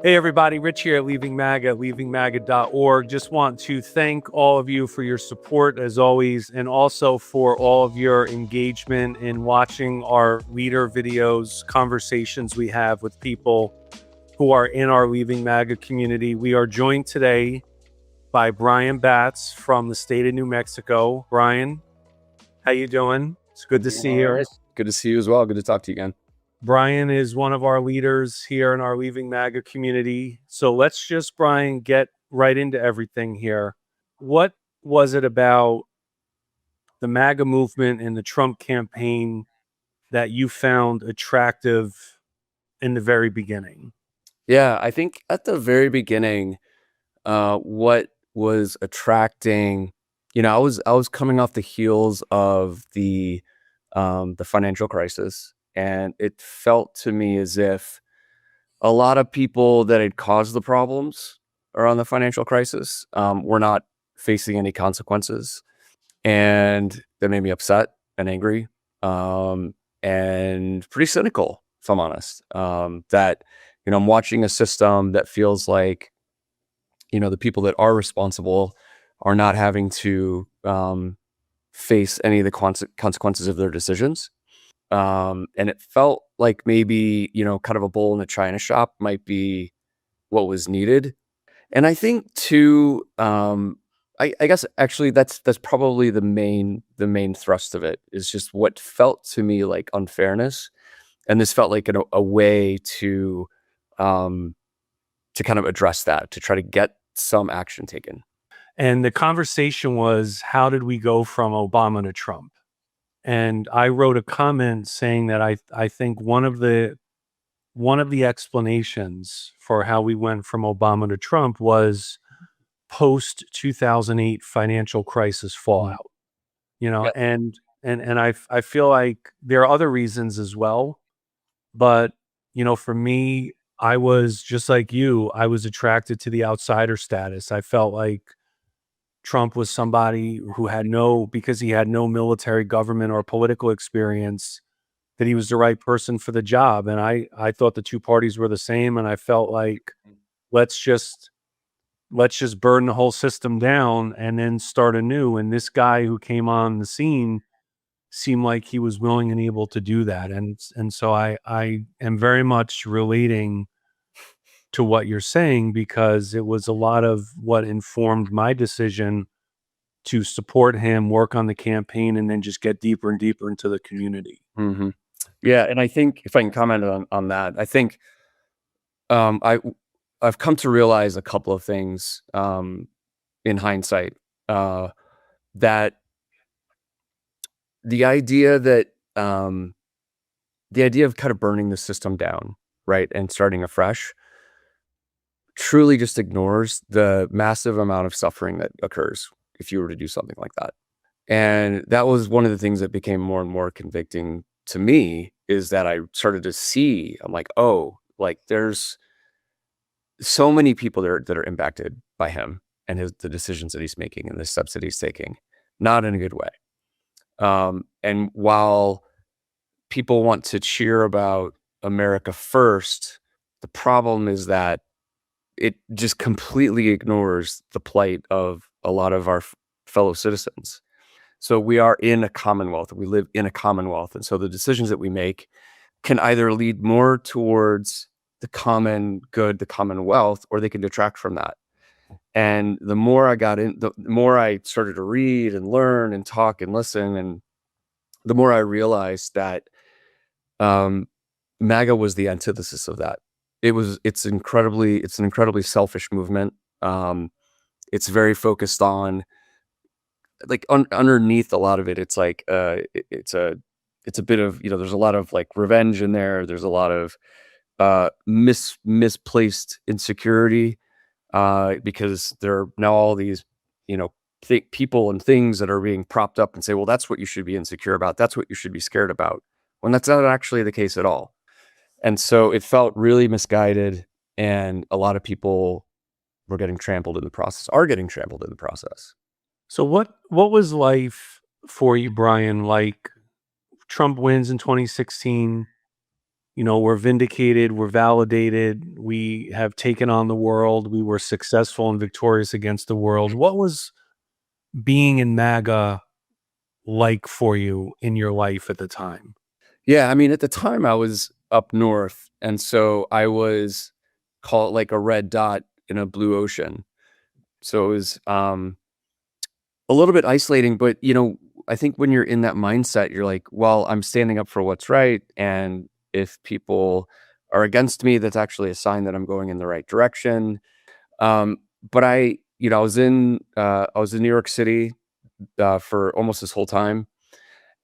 Hey everybody, Rich here at Leaving MAGA, leavingmaga.org. Just want to thank all of you for your support as always, and also for all of your engagement in watching our leader videos, conversations we have with people who are in our Leaving MAGA community. We are joined today by Brian Batts from the state of New Mexico. Brian, how you doing? It's good to see you. Right. Good to see you as well. Good to talk to you again. Brian is one of our leaders here in our Leaving MAGA community. So let's just, Brian, get right into everything here. What was it about the MAGA movement and the Trump campaign that you found attractive in the very beginning? Yeah, I think at the very beginning, what was attracting, I was coming off the heels of the financial crisis, and it felt to me as if a lot of people that had caused the problems around the financial crisis were not facing any consequences, and that made me upset and angry, and pretty cynical, if I'm honest. That I'm watching a system that feels like the people that are responsible are not having to face any of the consequences of their decisions. And it felt like maybe kind of a bull in a china shop might be what was needed. And I think too, I guess actually that's probably the main thrust of it, is just what felt to me like unfairness, and this felt like a way to kind of address that, to try to get some action taken. And the conversation was, how did we go from Obama to Trump? And I wrote a comment saying that I think one of the explanations for how we went from Obama to Trump was post 2008 financial crisis fallout. Yep. And I feel like there are other reasons as well, but for me, I was just like you. I was attracted to the outsider status. I felt like Trump was somebody who because he had no military, government, or political experience, that he was the right person for the job. And I thought the two parties were the same, and I felt like let's just burn the whole system down and then start anew. And this guy who came on the scene seemed like he was willing and able to do that. And so I am very much relating to what you're saying, because it was a lot of what informed my decision to support him, work on the campaign, and then just get deeper and deeper into the community. Mm-hmm. Yeah, and I think if I can comment on that, I think I've come to realize a couple of things in hindsight, that the idea of kind of burning the system down, right, and starting afresh, truly just ignores the massive amount of suffering that occurs if you were to do something like that. And that was one of the things that became more and more convicting to me, is that I started to see, I'm like, oh, like there's so many people that are impacted by him and the decisions that he's making and the steps that he's taking, not in a good way. And while people want to cheer about America first, the problem is that it just completely ignores the plight of a lot of our fellow citizens. So we are in a commonwealth. We live in a commonwealth. And so the decisions that we make can either lead more towards the common good, the commonwealth, or they can detract from that. And the more I got in, the more I started to read and learn and talk and listen, and the more I realized that MAGA was the antithesis of that. It's an incredibly selfish movement. It's very focused on, like, underneath a lot of it, it's like it's a bit of, there's a lot of like revenge in there. There's a lot of misplaced insecurity, because there are now all these people and things that are being propped up and say, well, that's what you should be insecure about, that's what you should be scared about, when that's not actually the case at all. And so it felt really misguided, and a lot of people are getting trampled in the process. So what was life for you, Brian? Like, Trump wins in 2016. we're vindicated, we're validated, we have taken on the world, we were successful and victorious against the world. What was being in MAGA like for you in your life at the time? Yeah, I mean, at the time I was up north, and so I was, call it like a red dot in a blue ocean. So it was a little bit isolating, but I think when you're in that mindset, you're like, well, I'm standing up for what's right, and if people are against me, that's actually a sign that I'm going in the right direction. Um, but I was in New York City for almost this whole time,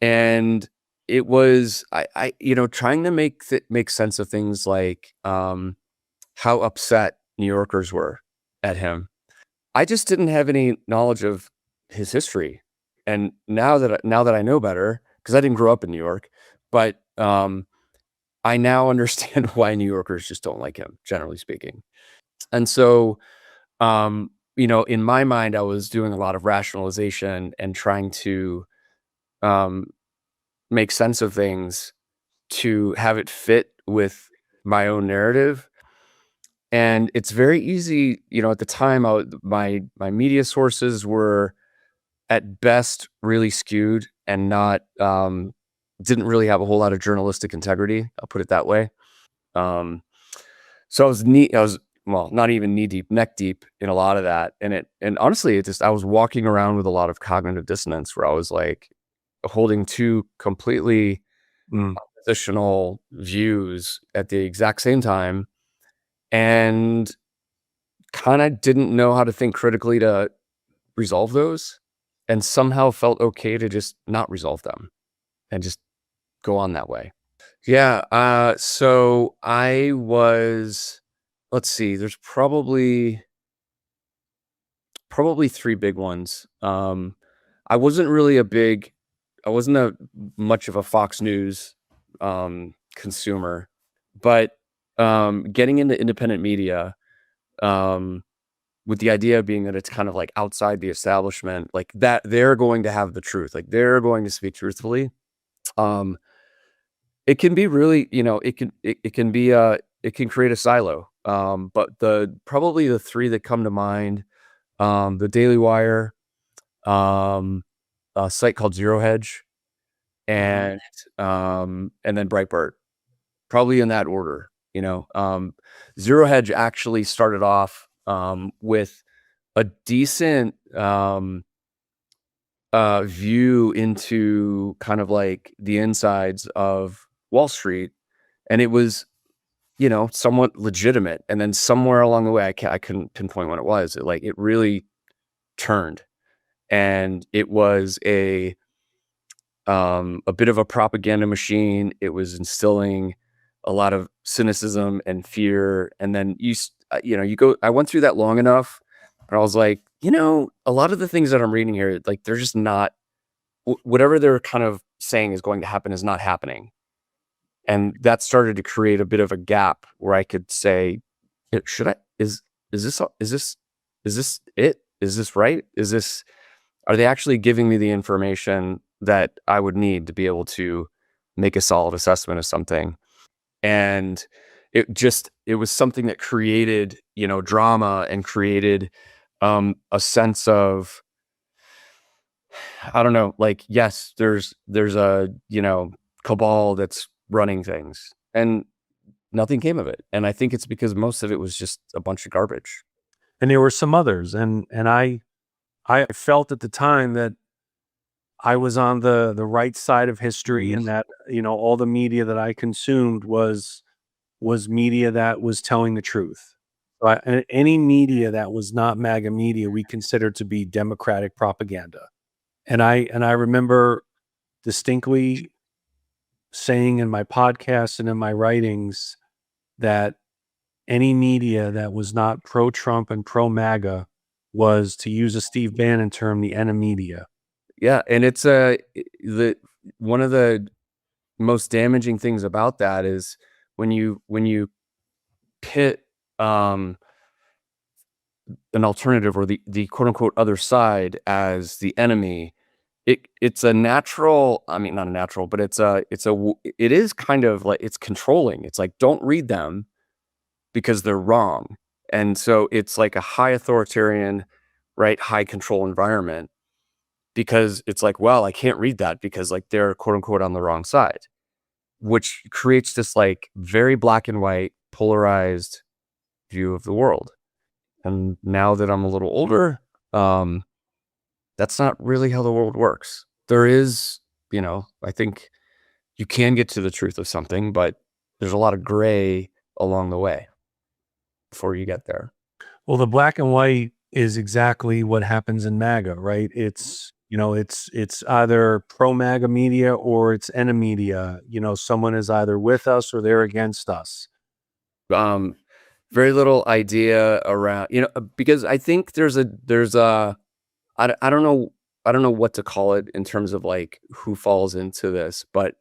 and it was trying to make sense of things like how upset New Yorkers were at him. I just didn't have any knowledge of his history, and now that I know better, because I didn't grow up in New York, but I now understand why New Yorkers just don't like him, generally speaking. And so, in my mind, I was doing a lot of rationalization and trying to um, make sense of things to have it fit with my own narrative. And it's very easy, at the time, my media sources were at best really skewed and not didn't really have a whole lot of journalistic integrity. I'll put it that way. Um, so I was well, not even knee deep, neck deep in a lot of that. And honestly, I was walking around with a lot of cognitive dissonance where I was like holding two completely Mm. oppositional views at the exact same time, and kind of didn't know how to think critically to resolve those, and somehow felt okay to just not resolve them and just go on that way. Yeah, so I was, let's see, there's probably three big ones. I wasn't really I wasn't a much of a Fox News consumer, but getting into independent media, um, with the idea being that it's kind of like outside the establishment, like that they're going to have the truth, like they're going to speak truthfully. Um, it can be really, it can be it can create a silo. But probably the three that come to mind, the Daily Wire, um, a site called Zero Hedge, and then Breitbart, probably in that order. Zero Hedge actually started off with a decent view into kind of like the insides of Wall Street, and it was somewhat legitimate. And then somewhere along the way, I couldn't pinpoint when it was. It really turned, and it was a bit of a propaganda machine. It was instilling a lot of cynicism and fear. And then you go. I went through that long enough, and I was like, a lot of the things that I'm reading here, like they're just not whatever they're kind of saying is going to happen is not happening. And that started to create a bit of a gap where I could say, should I is this is this is this it? Is this right? Are they actually giving me the information that I would need to be able to make a solid assessment of something? And it was something that created, drama, and created a sense of, I don't know, like, yes, there's a, cabal that's running things, and nothing came of it. And I think it's because most of it was just a bunch of garbage. And there were some others, and I felt at the time that I was on the right side of history, and that all the media that I consumed was media that was telling the truth. So any media that was not MAGA media, we considered to be Democratic propaganda. And I remember distinctly saying in my podcasts and in my writings that any media that was not pro-Trump and pro-MAGA was, to use a Steve Bannon term, the enemy media. Yeah, and it's the one of the most damaging things about that is when you pit um an alternative, or the quote unquote other side, as the enemy, it's a natural, I mean, not a natural, but it is kind of like, it's controlling. It's like, don't read them because they're wrong. And so it's like a high authoritarian, right, high control environment, because it's like, well, I can't read that because like they're quote unquote on the wrong side, which creates this like very black and white polarized view of the world. And now that I'm a little older, that's not really how the world works. There is, I think you can get to the truth of something, but there's a lot of gray along the way before you get there. Well, the black and white is exactly what happens in MAGA, right? It's either pro MAGA media or it's enemy media. Someone is either with us or they're against us. Um, Very little idea around, because I think I don't know what to call it in terms of like who falls into this, but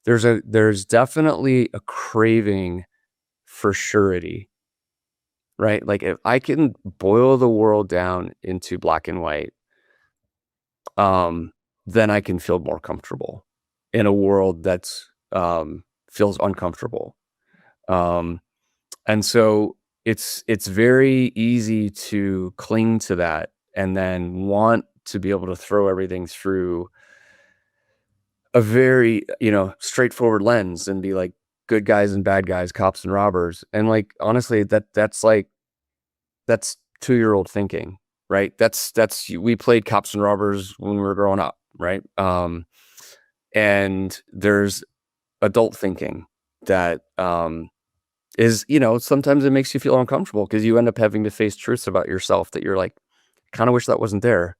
there's definitely a craving for surety, right? Like if I can boil the world down into black and white, then I can feel more comfortable in a world that's feels uncomfortable. Um, and so it's very easy to cling to that and then want to be able to throw everything through a very, straightforward lens and be like good guys and bad guys, cops and robbers. And like honestly, that's 2-year-old thinking, right? That's we played cops and robbers when we were growing up, right? And there's adult thinking that is, sometimes it makes you feel uncomfortable because you end up having to face truths about yourself that you're like, kind of wish that wasn't there.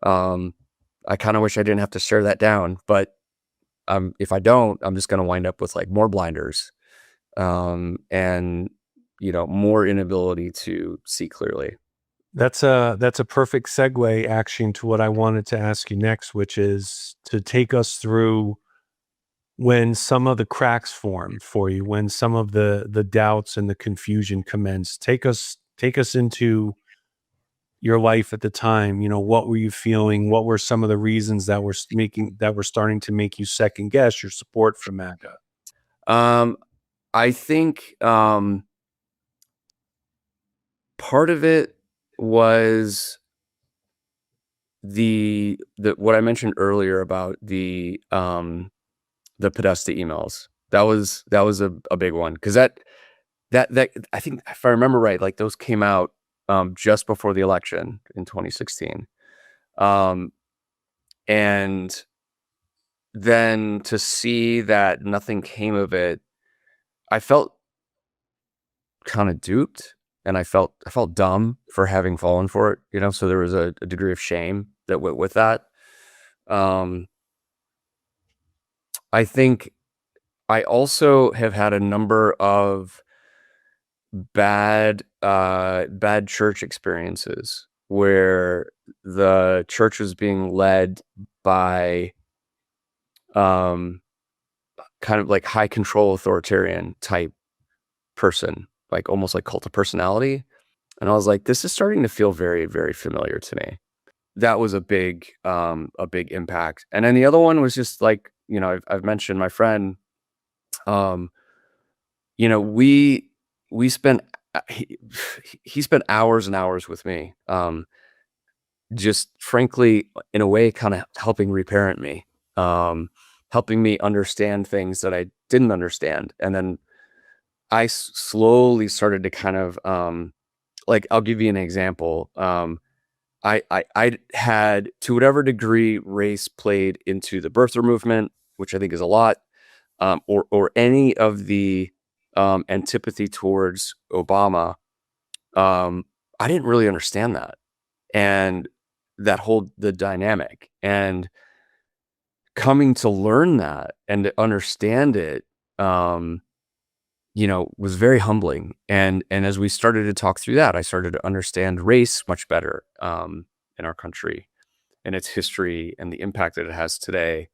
I kind of wish I didn't have to share that down, but if I don't, I'm just going to wind up with like more blinders, and more inability to see clearly. That's a perfect segue actually into what I wanted to ask you next, which is to take us through when some of the cracks formed for you, when some of the doubts and the confusion commenced. Take us into your life at the time. What were you feeling? What were some of the reasons that were starting to make you second guess your support for MAGA? Um, I think part of it was the what I mentioned earlier about the Podesta emails. That was a big one because that I think if I remember right, like those came out just before the election in 2016, and then to see that nothing came of it, I felt kind of duped, and I felt dumb for having fallen for it. So there was a degree of shame that went with that. Um, I think I also have had a number of bad church experiences where the church was being led by um kind of like high control authoritarian type person, like almost like cult of personality. And I was like, this is starting to feel very, very familiar to me. That was a big impact. And then the other one was just like, I've mentioned my friend. um you know, we spent he, he spent hours and hours with me, just frankly, in a way, kind of helping reparent me, helping me understand things that I didn't understand. And then slowly started to kind of, like, I'll give you an example. I had, to whatever degree race played into the birther movement, which I think is a lot, or any of the antipathy towards Obama. I didn't really understand that, and the dynamic, and coming to learn that and to understand it, was very humbling. And as we started to talk through that, I started to understand race much better, in our country and its history and the impact that it has today.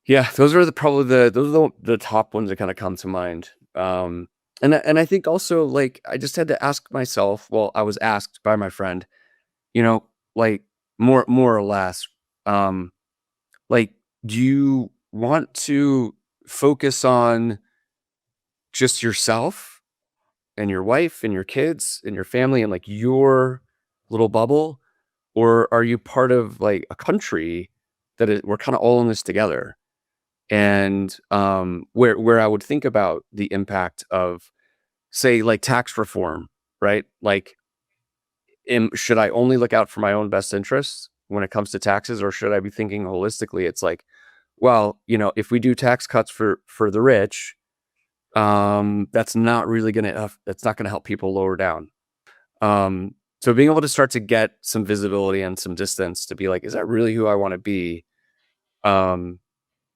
Yeah, those are the top ones that kind of come to mind. And I think also, like, I just had to ask myself. Well, I was asked by my friend, you know, like, more or less, um, Like, do you want to focus on just yourself and your wife and your kids and your family and like your little bubble? Or are you part of like a country we're kind of all in this together? And where I would think about the impact of, say, like tax reform, right? Like, should I only look out for my own best interests when it comes to taxes, or should I be thinking holistically? It's like, well, if we do tax cuts for the rich, that's not gonna help people lower down. So being able to start to get some visibility and some distance to be like, is that really who I want to be? Um,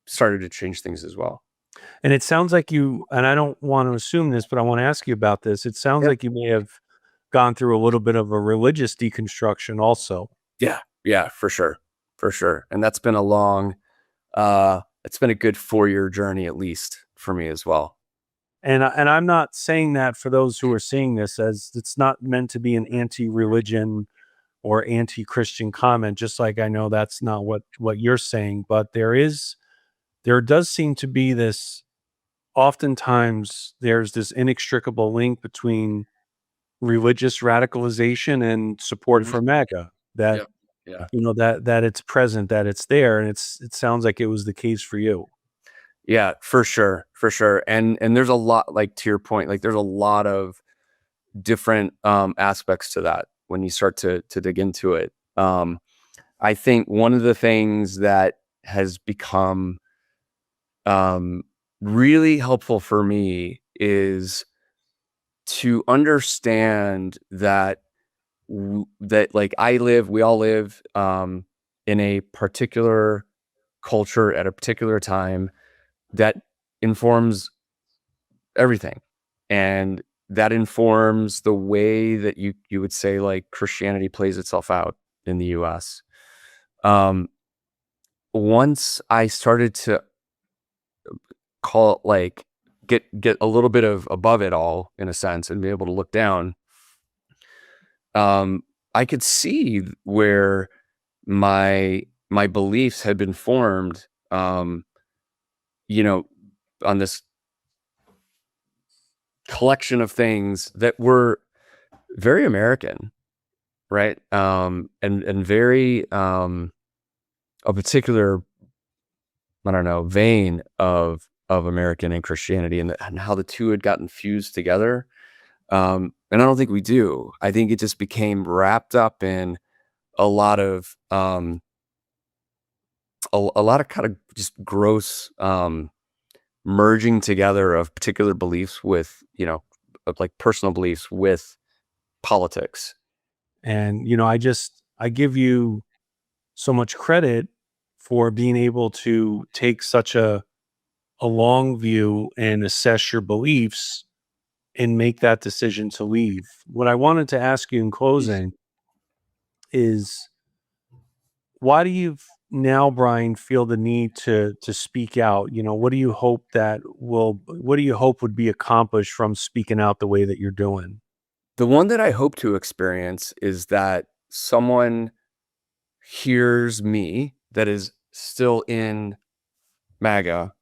Started to change things as well. And it sounds like and I don't want to assume this, but I want to ask you about this. It sounds Yeah. like you may have gone through a little bit of a religious deconstruction also. Yeah. Yeah, for sure. For sure. And that's been it's been a good 4-year journey, at least for me as well. And I'm not saying that for those who are seeing this, as it's not meant to be an anti-religion or anti-Christian comment, just like I know that's not what you're saying, but there does seem to be this, oftentimes there's this inextricable link between religious radicalization and support Mhm. for MAGA, that, Yep. Yeah. that it's present, that it's there, and it sounds like it was the case for you. Yeah, for sure. For sure. And there's a lot, like to your point, like there's a lot of different aspects to that when you start to dig into it. I think one of the things that has become um, really helpful for me is to understand that like we all live in a particular culture at a particular time that informs everything, and that informs the way that you would say like Christianity plays itself out in the US. Um, Once I started to call like get a little bit of above it all in a sense and be able to look down, I could see where my beliefs had been formed, you know, on this collection of things that were very American, right? And very a particular, I don't know, vein of American and Christianity, and how the two had gotten fused together. And I don't think we do. I think it just became wrapped up in a lot of a lot of kind of just gross merging together of particular beliefs with, of like personal beliefs with politics. And I give you so much credit for being able to take such a long view and assess your beliefs and make that decision to leave. What I wanted to ask you in closing is, why do you now, Brian, feel the need to speak out? What do you hope would be accomplished from speaking out the way that you're doing? The one that I hope to experience is that someone hears me that is still in MAGA,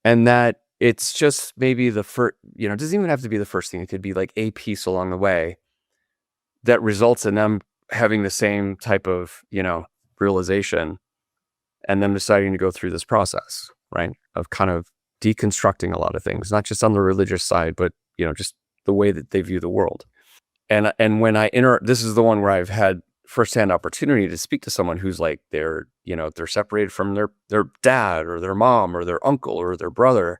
and that it's just maybe the first, it doesn't even have to be the first thing. It could be like a piece along the way that results in them having the same type of, realization, and them deciding to go through this process, right? Of kind of deconstructing a lot of things, not just on the religious side, but, just the way that they view the world. And when this is the one where I've had firsthand opportunity to speak to someone who's like, they're separated from their dad or their mom or their uncle or their brother,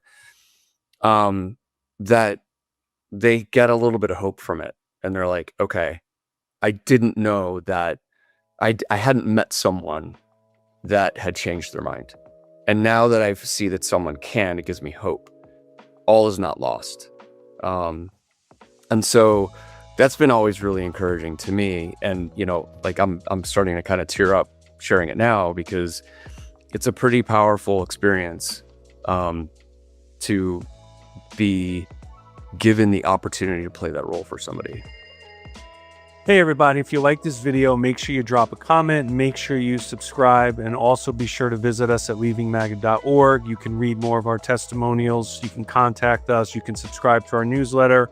that they get a little bit of hope from it. And they're like, okay, I didn't know that I hadn't met someone that had changed their mind. And now that I see that someone can, it gives me hope. All is not lost. And so that's been always really encouraging to me. And, like I'm starting to kind of tear up sharing it now, because it's a pretty powerful experience, to be given the opportunity to play that role for somebody. Hey everybody, if you like this video, make sure you drop a comment, make sure you subscribe, and also be sure to visit us at leavingmaga.org. You can read more of our testimonials, you can contact us, you can subscribe to our newsletter,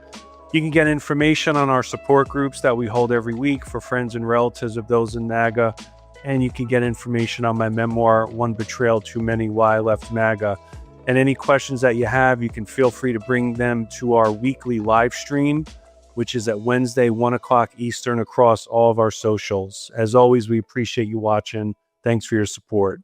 you can get information on our support groups that we hold every week for friends and relatives of those in MAGA, and you can get information on my memoir, One Betrayal Too Many, Why I Left MAGA. And any questions that you have, you can feel free to bring them to our weekly live stream, which is at Wednesday, 1 o'clock Eastern, across all of our socials. As always, we appreciate you watching. Thanks for your support.